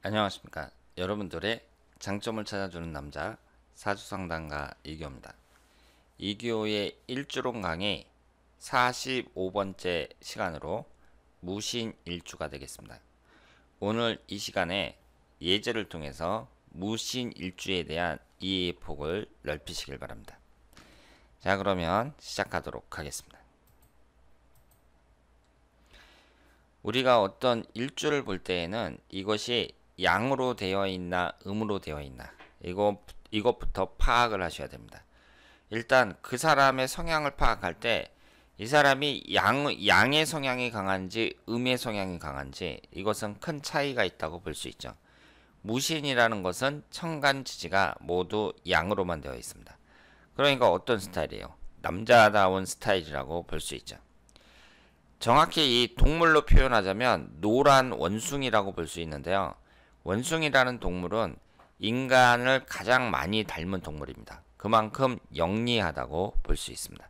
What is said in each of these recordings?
안녕하십니까. 여러분들의 장점을 찾아주는 남자 사주상담가 이규호입니다. 이규호의 일주론 강의 45번째 시간으로 무신일주가 되겠습니다. 오늘 이 시간에 예제를 통해서 무신일주에 대한 이해의 폭을 넓히시길 바랍니다. 자, 그러면 시작하도록 하겠습니다. 우리가 어떤 일주를 볼 때에는 이것이 양으로 되어 있나 음으로 되어 있나 이것부터 파악을 하셔야 됩니다. 일단 그 사람의 성향을 파악할 때 이 사람이 양의 성향이 강한지 음의 성향이 강한지 이것은 큰 차이가 있다고 볼 수 있죠. 무신이라는 것은 천간지지가 모두 양으로만 되어 있습니다. 그러니까 어떤 스타일이에요? 남자다운 스타일이라고 볼 수 있죠. 정확히 이 동물로 표현하자면 노란 원숭이라고 볼 수 있는데요. 원숭이라는 동물은 인간을 가장 많이 닮은 동물입니다. 그만큼 영리하다고 볼 수 있습니다.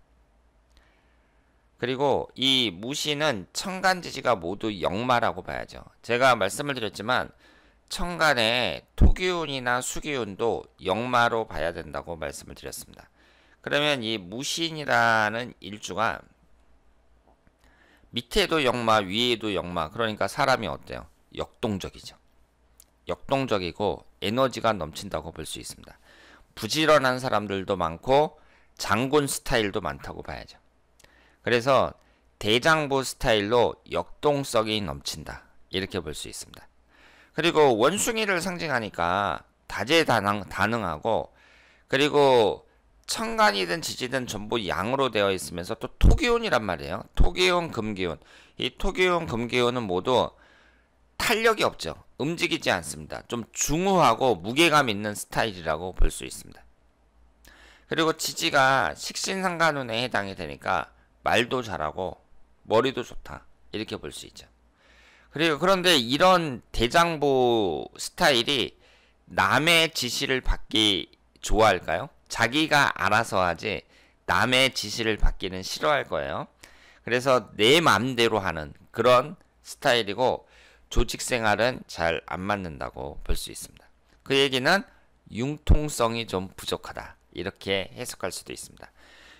그리고 이 무신은 천간지지가 모두 역마라고 봐야죠. 제가 말씀을 드렸지만 천간에 토기운이나 수기운도 역마로 봐야 된다고 말씀을 드렸습니다. 그러면 이 무신이라는 일주가 밑에도 역마, 위에도 역마, 그러니까 사람이 어때요? 역동적이죠. 역동적이고 에너지가 넘친다고 볼 수 있습니다. 부지런한 사람들도 많고 장군 스타일도 많다고 봐야죠. 그래서 대장부 스타일로 역동성이 넘친다, 이렇게 볼 수 있습니다. 그리고 원숭이를 상징하니까 다재다능하고, 그리고 천간이든 지지든 전부 양으로 되어 있으면서 또 토기운이란 말이에요. 토기운, 금기운. 이 토기운, 금기운은 모두 탄력이 없죠. 움직이지 않습니다. 좀 중후하고 무게감 있는 스타일이라고 볼 수 있습니다. 그리고 지지가 식신상간운에 해당이 되니까 말도 잘하고 머리도 좋다, 이렇게 볼 수 있죠. 그런데 이런 대장부 스타일이 남의 지시를 받기 좋아할까요? 자기가 알아서 하지 남의 지시를 받기는 싫어할 거예요. 그래서 내 마음대로 하는 그런 스타일이고 조직 생활은 잘 안 맞는다고 볼 수 있습니다. 그 얘기는 융통성이 좀 부족하다, 이렇게 해석할 수도 있습니다.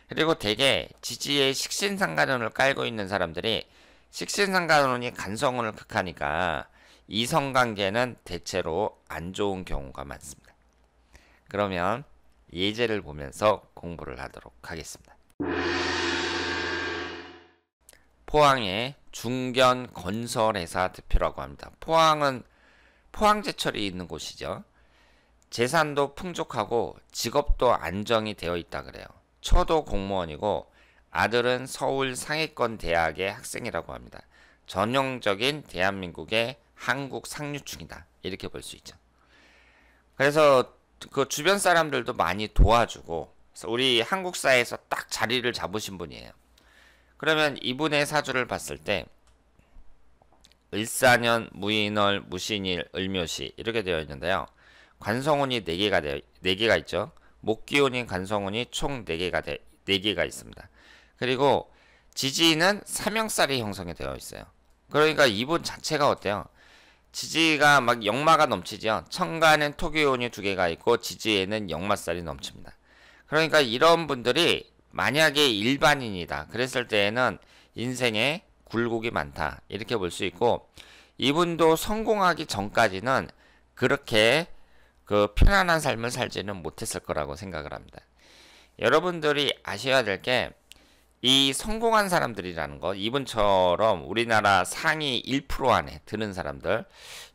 그리고 대개 지지에 식신상간운을 깔고 있는 사람들이 식신상간운이 간성운을 극하니까 이성관계는 대체로 안 좋은 경우가 많습니다. 그러면 예제를 보면서 공부를 하도록 하겠습니다. 포항의 중견건설회사 대표라고 합니다. 포항은 포항제철이 있는 곳이죠. 재산도 풍족하고 직업도 안정이 되어 있다 그래요. 처도 공무원이고 아들은 서울 상위권 대학의 학생이라고 합니다. 전형적인 대한민국의 한국 상류층이다, 이렇게 볼 수 있죠. 그래서 그 주변 사람들도 많이 도와주고 우리 한국사에서 딱 자리를 잡으신 분이에요. 그러면 이분의 사주를 봤을 때 을사년, 무인월, 무신일, 을묘시 이렇게 되어 있는데요. 관성운이 4개가 있죠. 목기운인 관성운이 총 4개가 있습니다. 그리고 지지는 삼형살이 형성이 되어 있어요. 그러니까 이분 자체가 어때요? 지지가 막 역마가 넘치죠. 천간엔 토기운이 2개가 있고 지지에는 역마살이 넘칩니다. 그러니까 이런 분들이 만약에 일반인이다 그랬을 때에는 인생에 굴곡이 많다, 이렇게 볼 수 있고, 이분도 성공하기 전까지는 그렇게 그 편안한 삶을 살지는 못했을 거라고 생각을 합니다. 여러분들이 아셔야 될 게, 이 성공한 사람들이라는 것, 이분처럼 우리나라 상위 1% 안에 드는 사람들,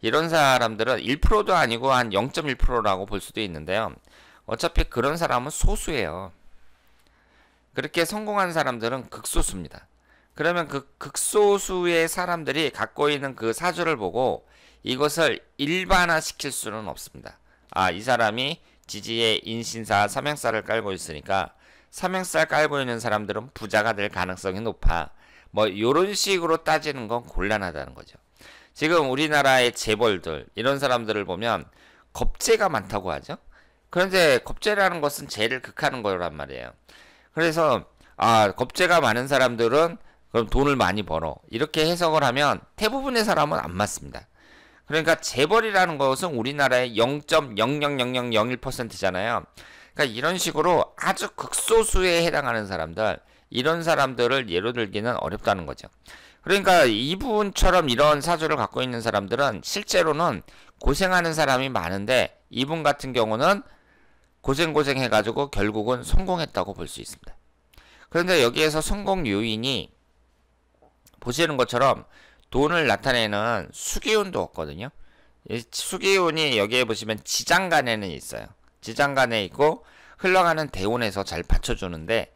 이런 사람들은 1%도 아니고 한 0.1%라고 볼 수도 있는데요. 어차피 그런 사람은 소수예요. 그렇게 성공한 사람들은 극소수입니다. 그러면 그 극소수의 사람들이 갖고 있는 그 사주를 보고 이것을 일반화 시킬 수는 없습니다. 아, 이 사람이 지지에 인신사, 삼형살을 깔고 있으니까 삼형살 깔고 있는 사람들은 부자가 될 가능성이 높아, 뭐 이런 식으로 따지는 건 곤란하다는 거죠. 지금 우리나라의 재벌들, 이런 사람들을 보면 겁재가 많다고 하죠. 그런데 겁재라는 것은 재를 극하는 거란 말이에요. 그래서 겁재가 많은 사람들은 그럼 돈을 많이 벌어, 이렇게 해석을 하면 대부분의 사람은 안 맞습니다. 그러니까 재벌이라는 것은 우리나라의 0.00001%잖아요. 그러니까 이런 식으로 아주 극소수에 해당하는 사람들, 이런 사람들을 예로 들기는 어렵다는 거죠. 그러니까 이분처럼 이런 사주를 갖고 있는 사람들은 실제로는 고생하는 사람이 많은데, 이분 같은 경우는 고생 해가지고 결국은 성공했다고 볼 수 있습니다. 그런데 여기에서 성공 요인이 보시는 것처럼 돈을 나타내는 수기운도 없거든요. 수기운이 여기에 보시면 지장간에는 있어요. 지장간에 있고 흘러가는 대운에서 잘 받쳐주는데,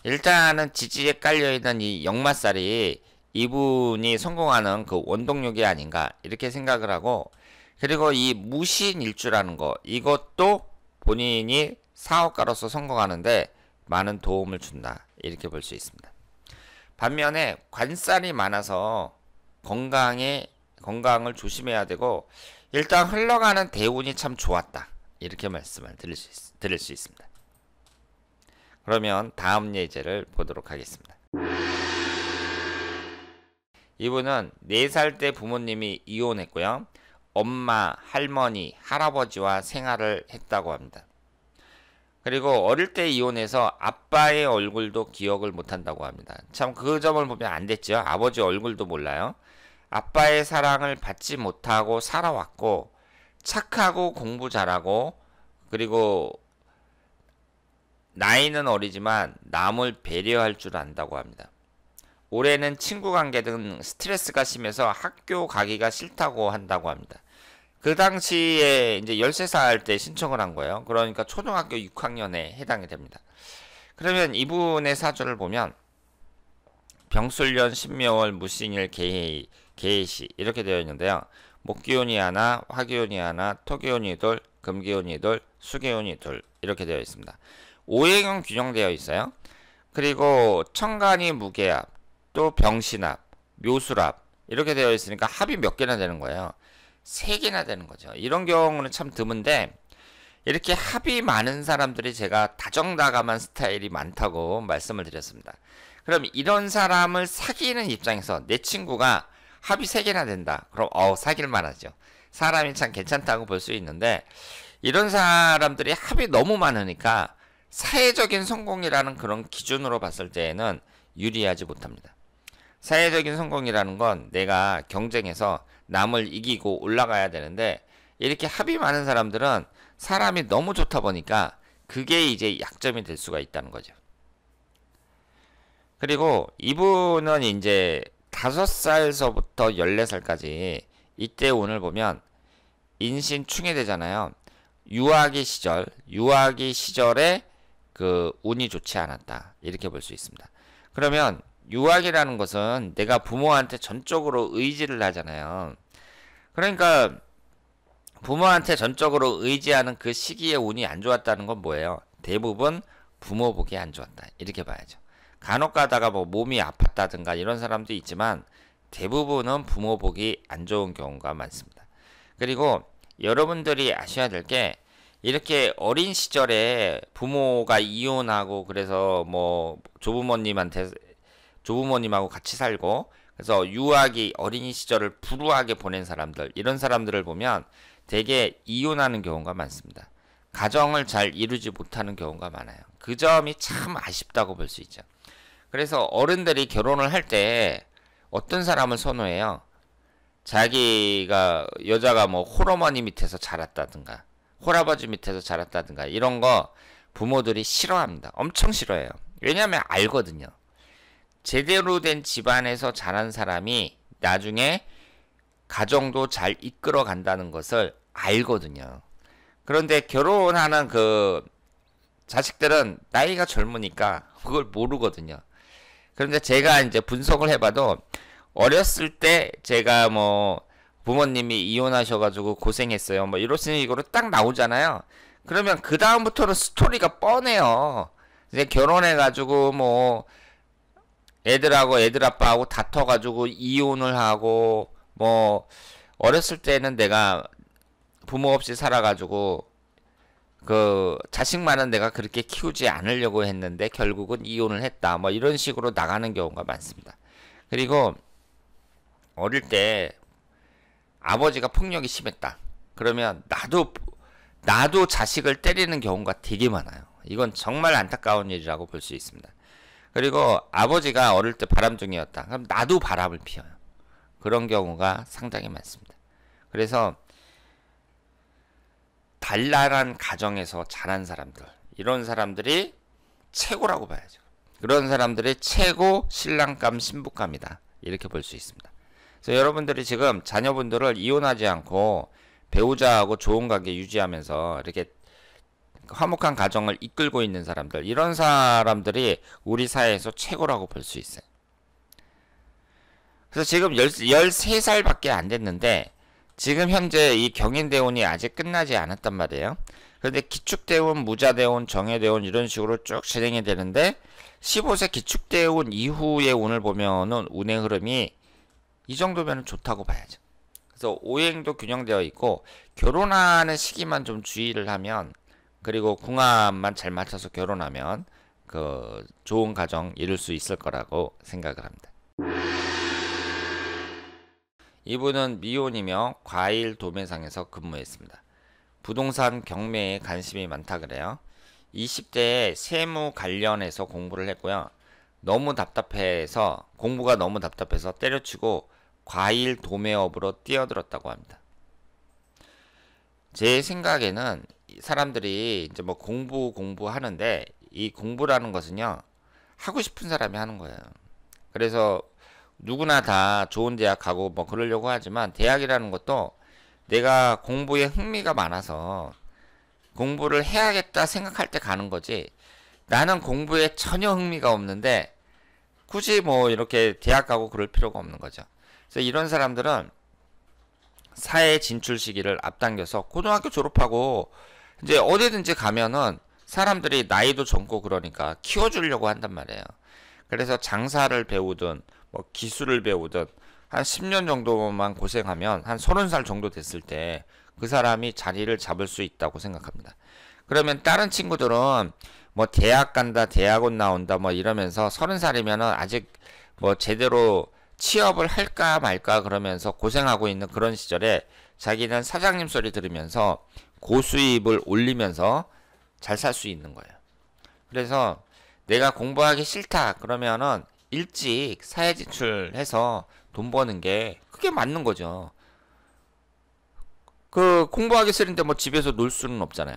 일단은 지지에 깔려있는 이 역마살이 이분이 성공하는 그 원동력이 아닌가 이렇게 생각을 하고, 그리고 이 무신일주라는 거, 이것도 본인이 사업가로서 성공하는데 많은 도움을 준다 이렇게 볼 수 있습니다. 반면에 관살이 많아서 건강을 조심해야 되고, 일단 흘러가는 대운이 참 좋았다 이렇게 말씀을 드릴 수 있습니다. 그러면 다음 예제를 보도록 하겠습니다. 이분은 4살 때 부모님이 이혼했고요. 엄마, 할머니, 할아버지와 생활을 했다고 합니다. 그리고 어릴 때 이혼해서 아빠의 얼굴도 기억을 못한다고 합니다. 참 그 점을 보면 안 됐죠. 아버지 얼굴도 몰라요. 아빠의 사랑을 받지 못하고 살아왔고, 착하고 공부 잘하고, 그리고 나이는 어리지만 남을 배려할 줄 안다고 합니다. 올해는 친구 관계 등 스트레스가 심해서 학교 가기가 싫다고 한다고 합니다. 그 당시에 이제 13살 때 신청을 한 거예요. 그러니까 초등학교 6학년에 해당이 됩니다. 그러면 이분의 사주를 보면 병술년, 신묘월, 무신일, 계해시 이렇게 되어 있는데요. 목기운이 하나, 화기운이 하나, 토기운이 둘, 금기운이 둘, 수기운이 둘 이렇게 되어 있습니다. 오행은 균형되어 있어요. 그리고 천간이 무게합, 또 병신합, 묘술합 이렇게 되어 있으니까 합이 몇 개나 되는 거예요. 3개나 되는 거죠. 이런 경우는 참 드문데, 이렇게 합이 많은 사람들이 제가 다정다감한 스타일이 많다고 말씀을 드렸습니다. 그럼 이런 사람을 사귀는 입장에서 내 친구가 합이 3개나 된다. 그럼 사귈 만하죠. 사람이 참 괜찮다고 볼 수 있는데, 이런 사람들이 합이 너무 많으니까 사회적인 성공이라는 그런 기준으로 봤을 때에는 유리하지 못합니다. 사회적인 성공이라는 건 내가 경쟁해서 남을 이기고 올라가야 되는데, 이렇게 합이 많은 사람들은 사람이 너무 좋다 보니까 그게 이제 약점이 될 수가 있다는 거죠. 그리고 이분은 이제 5살서부터 14살까지 이때 운을 보면 인신충이 되잖아요. 유아기 시절에 그 운이 좋지 않았다 이렇게 볼 수 있습니다. 그러면 유학이라는 것은 내가 부모한테 전적으로 의지를 하잖아요. 그러니까 부모한테 전적으로 의지하는 그 시기에 운이 안 좋았다는 건 뭐예요? 대부분 부모 복이 안 좋았다 이렇게 봐야죠. 간혹 가다가 뭐 몸이 아팠다든가 이런 사람도 있지만 대부분은 부모 복이 안 좋은 경우가 많습니다. 그리고 여러분들이 아셔야 될 게, 이렇게 어린 시절에 부모가 이혼하고 그래서 뭐 조부모님하고 같이 살고, 그래서 유아기 어린이 시절을 불우하게 보낸 사람들, 이런 사람들을 보면 되게 이혼하는 경우가 많습니다. 가정을 잘 이루지 못하는 경우가 많아요. 그 점이 참 아쉽다고 볼 수 있죠. 그래서 어른들이 결혼을 할 때 어떤 사람을 선호해요? 자기가 여자가 뭐 홀어머니 밑에서 자랐다든가 홀아버지 밑에서 자랐다든가 이런 거 부모들이 싫어합니다. 엄청 싫어해요. 왜냐하면 알거든요. 제대로 된 집안에서 자란 사람이 나중에 가정도 잘 이끌어 간다는 것을 알거든요. 그런데 결혼하는 그 자식들은 나이가 젊으니까 그걸 모르거든요. 그런데 제가 이제 분석을 해봐도 어렸을 때 제가 뭐 부모님이 이혼하셔가지고 고생했어요. 뭐 이런 식으로 딱 나오잖아요. 그러면 그 다음부터는 스토리가 뻔해요. 이제 결혼해가지고 뭐 애들 아빠하고 다퉈가지고 이혼을 하고, 뭐 어렸을 때는 내가 부모 없이 살아가지고 그 자식만은 내가 그렇게 키우지 않으려고 했는데 결국은 이혼을 했다, 뭐 이런 식으로 나가는 경우가 많습니다. 그리고 어릴 때 아버지가 폭력이 심했다. 그러면 나도 자식을 때리는 경우가 되게 많아요. 이건 정말 안타까운 일이라고 볼 수 있습니다. 그리고 아버지가 어릴 때 바람둥이였다. 그럼 나도 바람을 피워요. 그런 경우가 상당히 많습니다. 그래서 단란한 가정에서 자란 사람들, 이런 사람들이 최고라고 봐야죠. 그런 사람들이 최고 신랑감 신부감이다. 이렇게 볼 수 있습니다. 그래서 여러분들이 지금 자녀분들을 이혼하지 않고 배우자하고 좋은 관계 유지하면서 이렇게 화목한 가정을 이끌고 있는 사람들, 이런 사람들이 우리 사회에서 최고라고 볼 수 있어요. 그래서 지금 13살밖에 안 됐는데 지금 현재 이 경인대운이 아직 끝나지 않았단 말이에요. 그런데 기축대운, 무자대운, 정해대운 이런 식으로 쭉 진행이 되는데 15세 기축대운 이후의 운을 보면은 운의 흐름이 이 정도면 좋다고 봐야죠. 그래서 오행도 균형되어 있고 결혼하는 시기만 좀 주의를 하면, 그리고 궁합만 잘 맞춰서 결혼하면 그 좋은 가정 이룰 수 있을 거라고 생각을 합니다. 이분은 미혼이며 과일 도매상에서 근무했습니다. 부동산 경매에 관심이 많다 그래요. 20대에 세무 관련해서 공부를 했고요. 공부가 너무 답답해서 때려치고 과일 도매업으로 뛰어들었다고 합니다. 제 생각에는 사람들이 이제 뭐 공부하는데 이 공부라는 것은요, 하고 싶은 사람이 하는 거예요. 그래서 누구나 다 좋은 대학 가고 뭐 그러려고 하지만 대학이라는 것도 내가 공부에 흥미가 많아서 공부를 해야겠다 생각할 때 가는 거지, 나는 공부에 전혀 흥미가 없는데 굳이 뭐 이렇게 대학 가고 그럴 필요가 없는 거죠. 그래서 이런 사람들은 사회 진출 시기를 앞당겨서 고등학교 졸업하고 이제 어디든지 가면은 사람들이 나이도 젊고 그러니까 키워주려고 한단 말이에요. 그래서 장사를 배우든 뭐 기술을 배우든 한 10년 정도만 고생하면 한 30살 정도 됐을 때 그 사람이 자리를 잡을 수 있다고 생각합니다. 그러면 다른 친구들은 뭐 대학 간다, 대학원 나온다 뭐 이러면서 30살이면은 아직 뭐 제대로 취업을 할까 말까 그러면서 고생하고 있는 그런 시절에 자기는 사장님 소리 들으면서 고수입을 올리면서 잘 살 수 있는 거예요. 그래서 내가 공부하기 싫다 그러면은 일찍 사회 진출해서 돈 버는 게 그게 맞는 거죠. 그 공부하기 싫은데 뭐 집에서 놀 수는 없잖아요.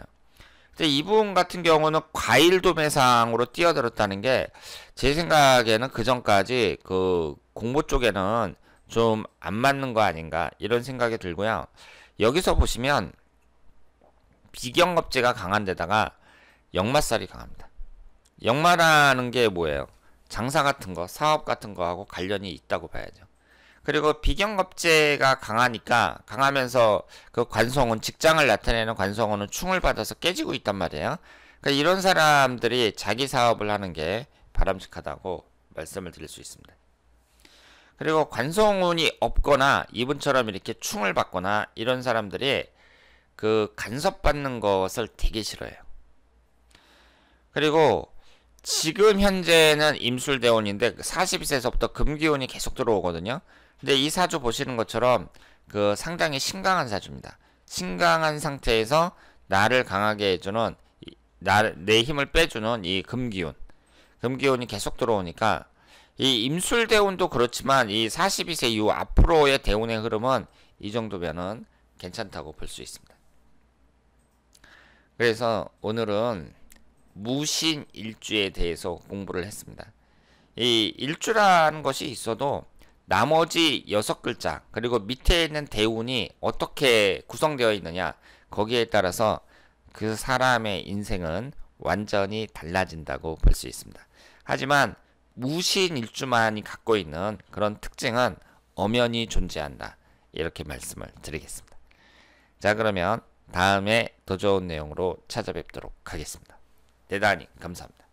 근데 이분 같은 경우는 과일 도매상으로 뛰어들었다는 게 제 생각에는 그 전까지 그 공부 쪽에는 좀 안 맞는 거 아닌가 이런 생각이 들고요. 여기서 보시면 비경업제가 강한 데다가 역마살이 강합니다. 역마라는 게 뭐예요? 장사 같은 거, 사업 같은 거하고 관련이 있다고 봐야죠. 그리고 비경업제가 강하면서 그 관성운, 직장을 나타내는 관성운은 충을 받아서 깨지고 있단 말이에요. 그러니까 이런 사람들이 자기 사업을 하는 게 바람직하다고 말씀을 드릴 수 있습니다. 그리고 관성운이 없거나 이분처럼 이렇게 충을 받거나 이런 사람들이 그 간섭받는 것을 되게 싫어해요. 그리고 지금 현재는 임술대운인데 42세에서부터 금기운이 계속 들어오거든요. 근데 이 사주 보시는 것처럼 그 상당히 신강한 사주입니다. 신강한 상태에서 나를 강하게 해주는, 내 힘을 빼주는 이 금기운이 계속 들어오니까 이 임술대운도 그렇지만 이 42세 이후 앞으로의 대운의 흐름은 이 정도면은 괜찮다고 볼 수 있습니다. 그래서 오늘은 무신일주에 대해서 공부를 했습니다. 이 일주라는 것이 있어도 나머지 6글자 그리고 밑에 있는 대운이 어떻게 구성되어 있느냐, 거기에 따라서 그 사람의 인생은 완전히 달라진다고 볼 수 있습니다. 하지만 무신일주만이 갖고 있는 그런 특징은 엄연히 존재한다, 이렇게 말씀을 드리겠습니다. 자, 그러면 다음에 더 좋은 내용으로 찾아뵙도록 하겠습니다. 대단히 감사합니다.